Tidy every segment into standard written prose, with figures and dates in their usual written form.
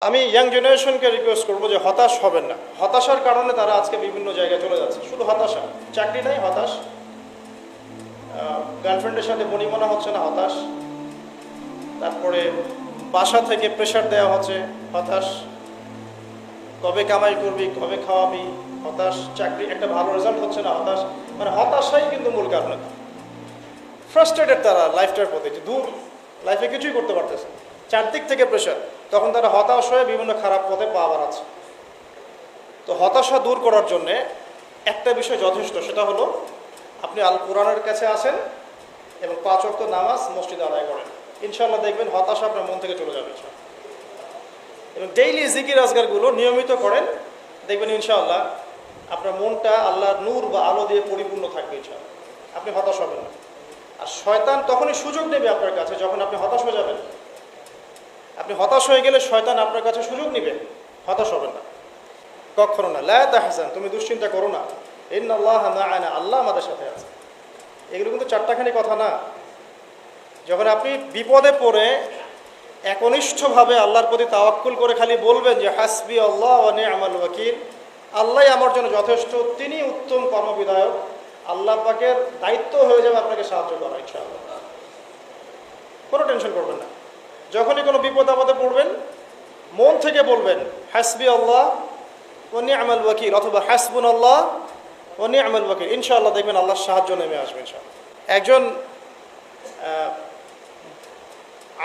আমি young জেনারেশনকে request করবো যে হতাশ হবেন না। হতাশার কারণে তারা আজকে বিভিন্ন জায়গায় চলে যাচ্ছে, শুধু হতাশা, চাকরি নাই হতাশ, গার্লফ্রেন্ডের সাথে বনিমনা হচ্ছে না হতাশ, তারপরে বাসা থেকে প্রেশার দেওয়া হচ্ছে হতাশ, কবে কামাই করবি কবে খাওয়াবি হতাশ, চাকরি একটা ভালো রেজাল্ট হচ্ছে না হতাশ, মানে হতাশাই কিন্তু মূল কারণ। ফ্রাস্ট্রেটেড তারা লাইফটার প্রতি, যে দূর লাইফে কিছুই করতে পারতেছে, চারদিক থেকে প্রেশার, তখন তারা হতাশ হয়ে বিভিন্ন খারাপ পথে পা বাড়াচ্ছে। তো হতাশা দূর করার জন্যে একটা বিষয় যথেষ্ট, সেটা হলো আপনি আল কোরআনের কাছে আসেন এবং 5 ওয়াক্ত নামাজ মসজিদে আদায় করেন, ইনশাআল্লাহ দেখবেন হতাশা আপনার মন থেকে চলে যাবে ইনশাআল্লাহ। এবং ডেইলি জিকির আজগারগুলো নিয়মিত করেন, দেখবেন ইনশাআল্লাহ আপনার মনটা আল্লাহর নূর বা আলো দিয়ে পরিপূর্ণ থাকবে ইনশাআল্লাহ, আপনি হতাশ হবেন না। আর শয়তান তখনই সুযোগ নেবে আপনার কাছে যখন আপনি হতাশ হয়ে যাবেন। আপনি হতাশ হয়ে গেলে শয়তান আপনার কাছে সুযোগ নেবে, হতাশ হবেন না কখনো না। লা তাহজান, তুমি দুশ্চিন্তা করো না, ইন্নাল্লাহা মা'ানা, আল্লাহ আমাদের সাথে আছে। এগুলো কিন্তু চারটাখানি কথা না। যখন আপনি বিপদে পড়ে একনিষ্ঠভাবে আল্লাহর প্রতি তাওয়াক্কুল করে খালি বলবেন যে হাসবি আল্লাহ ওয়া নি'মাল ওয়াকিল, আল্লাহই আমার জন্য যথেষ্ট, তিনি উত্তম কর্মবিধায়ক, আল্লাহ পাকের দায়িত্ব হয়ে যাবে আপনাকে সাহায্য করা ইনশাআল্লাহ। কোনো টেনশন করবেন না। যখনই কোনো বিপদ আপদে পড়বেন মন থেকে বলবেন হাসবি আল্লাহ ওয়া নি'মাল ওয়াকিল অথবা হাসবুনাল্লাহ ওয়া নি'মাল ওয়াকিল, ইনশাআল্লাহ দেখবেন আল্লাহর সাহায্য নেমে আসবে ইনশাআল্লাহ। একজন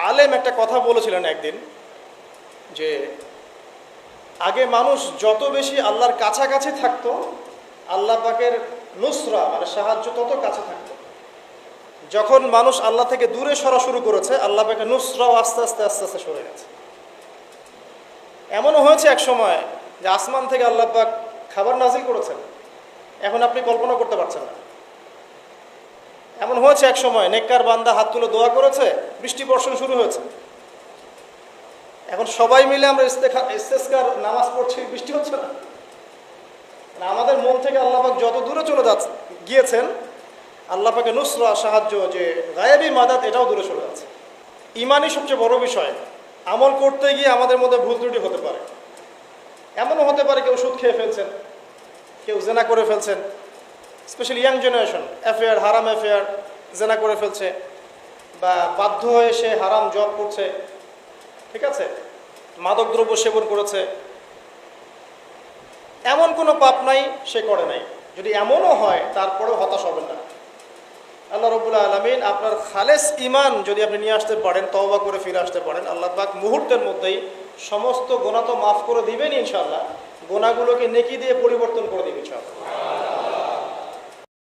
আলেম একটা কথা বলেছিলেন একদিন, যে আগে মানুষ যত বেশি আল্লাহর কাছাকাছি থাকতো আল্লাহ পাকের নুসরা মানে সাহায্য তত কাছে থাকতো। যখন মানুষ আল্লাহ থেকে দূরে সরা শুরু করেছে আল্লাহ পাকের নুসরাও আস্তে আস্তে আস্তে আস্তে সরে গেছে। এমনও হয়েছে এক সময় যে আসমান থেকে আল্লাহ পাক খাবার নাজিল করেছেন, এখন আপনি কল্পনা করতে পারছেন না। এমন হয়েছে এক সময় নেককার বান্দা হাত তুলে দোয়া করেছে, বৃষ্টি বর্ষণ শুরু হয়েছে। এখন সবাই মিলে আমরা ইস্তেসকার নামাজ পড়ছি, বৃষ্টি হচ্ছে না। আমাদের মন থেকে আল্লাহ পাক যত দূরে চলে গিয়েছেন আল্লাহ পাকে নুসরা সাহায্য যে গায়েবী মাদাত এটাও দূরে চলে যাচ্ছে। ইমানই সবচেয়ে বড় বিষয়। আমল করতে গিয়ে আমাদের মধ্যে ভুল ত্রুটি হতে পারে, এমনও হতে পারে কেউ সুদ খেয়ে ফেলছেন, কেউ জেনা করে ফেলছেন, স্পেশালি ইয়াং জেনারেশন অ্যাফেয়ার, হারাম অ্যাফেয়ার, জেনা করে ফেলছে, বা বাধ্য হয়ে সে হারাম জব করছে, ঠিক আছে, মাদকদ্রব্য সেবন করেছে। এমন কোনো পাপ নাই সে করে নাই। যদি এমনও হয় তারপরেও হতাশ হবেন না। আল্লাহ রাব্বুল আলামিন আপনার খালেস ইমান যদি আপনি নিয়ে আসতে পারেন, তওবা করে ফিরে আসতে পারেন, আল্লাহ পাক মুহূর্তের মধ্যেই সমস্ত গুনাহ তো মাফ করে দিবেন ইনশাআল্লাহ, গুনাহগুলোকে নেকি দিয়ে পরিবর্তন করে দিবেন ইনশাআল্লাহ।